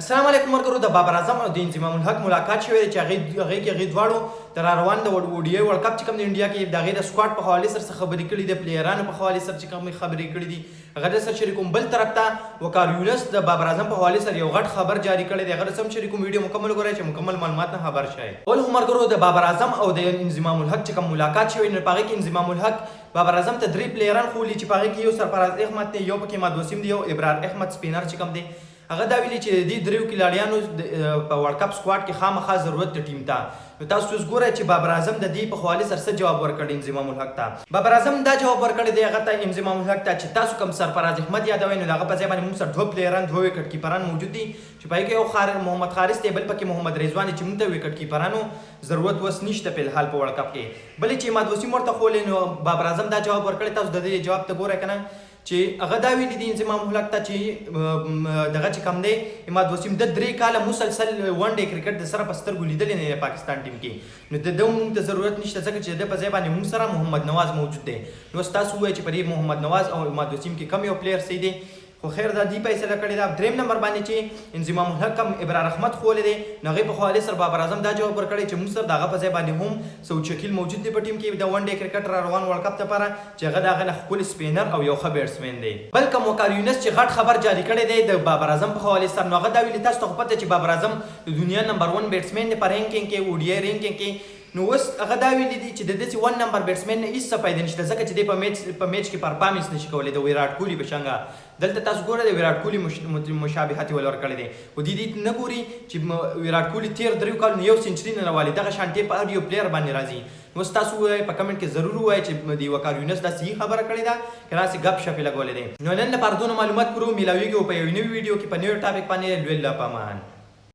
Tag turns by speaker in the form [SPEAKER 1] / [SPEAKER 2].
[SPEAKER 1] السلام علیکم ورکرو د بابر اعظم او د انضمام الحق ملاقات شوی چې هغه کې هغه دواړو د روان د وډیو ورلد کپ چې کوم د انډیا کې د هغې د سکواډ په حوالې سره خبرې کړي دي، پلیرانو په حوالې سره چې کومې خبرې کړي دي هغه د سره شریکوم. بل طرف ته وقار یونس د بابر اعظم په حوالې سره یو غټ خبر جاری کړی دی، هغه سم شریکوم. ویډیو مکمل ګورئ چې مکمل معلومات نه خبر شئ. ول ورکرو د بابر اعظم او د انضمام الحق چې کوم ملاقات شوی نو په هغې کې انضمام الحق بابر اعظم ته 3 پلیران خولي چې په هغې کې یو سرفراز احمد دی، یو پکې ماد وسیم دی، یو ابرار احمد سپینر چې کوم دی. هغه دا ویلي چې د دې دریو کلاړیانو په ورلد کپ سکواډ کې خامخا ضرورت د ټیم ته. نو تاسو اوس ګورئ چې بابر اعظم د دې په حوالې سره څه جواب ورکړی انضمام الحق ته. بابر اعظم دا جواب ورکړی دی هغه ته انضمام الحق ته چې تاسو کوم سرفراز احمد یادوئ نو د هغه په ځای باندې موږ سره 2 پلیران 2 وکټ کیپران موجود دي چې په هغې کې یو محمد خارس دی، بل پکې محمد رضوان چې موږ ته وکټ کیپرانو ضرورت اوس نشته په الحال په ورلد کپ کې. بلې چې عماد وسیم ورته خولې نو بابر اعظم دا جواب ورکړی. تاسو د دې جواب ته ګورئ که نه چې هغه دا ویلي دي انضمام الحق ته چې دغه چې کوم دی عماد وسیم د 3 کاله مسلسل ون ډے کرکټ د سره په سترګو لیدلی نه دی پاکستان ټیم کې، نو د ده موږ ته ضرورت نشته ځکه چې د په ځای باندې موږ سره محمد نواز موجود دی. نو تاسو ووایئ چې په دې محمد نواز او عماد وسیم کې کم یو پلیر صحیح دی، خو خیر دا دی فیصله کړې ده. دریم نمبر باندې چې انضمام الحق هم ابرار احمد خولی دی نو هغې په حوالې سره بابر اعظم دا جواب ورکړی چې موږ سره د هغه په ځای باندې هم سعود شکیل موجود دی په ټیم کې د ون ډے کرکټ را روان ورلد کپ دپاره چې هغه د هغه نه ښکلي سپینر او یو ښه بیټسمین دی. بل کوم وقار یونس چې غټ خبر جاری کړی دی د بابر اعظم په حوالې سره نو هغه دا ویلي تاسو ته خو پته چې بابر اعظم د دنیا نمبر 1 بیټسمین دی په رینکینګ کې اوډیای رینکینګ کې. نو اوس هغه دا ویلي دي چې د داسې 1 نمبر بیټسمین نه هېڅ څه پیدا نشته ځکه چې دی په میچ کې پرفارمنس نشي کولی د ویراټ کوهلي په شانګه. دلته تاسو ګورئ د ویراټ کوهلي مشابهت یې ول ورکړی دی، خو دې نه ګوري چې ویراټ کوهلي تېر 3 کالونو یو سینچري نه راوالي. دغه شانتې په هر یو پلیر باندې راځي. نو تاسو ووایئ په کمنټ کې ضرور ووایئ چې د وقار یونس دا صحیح خبره کړې ده که داسې ګپ شپ یې لګولی دی. نو نن لپاره دونه معلومات کړو، میلاویږو په یو نوي ویډیو کې په نوي ټاپک باندې. لوی الله په امان.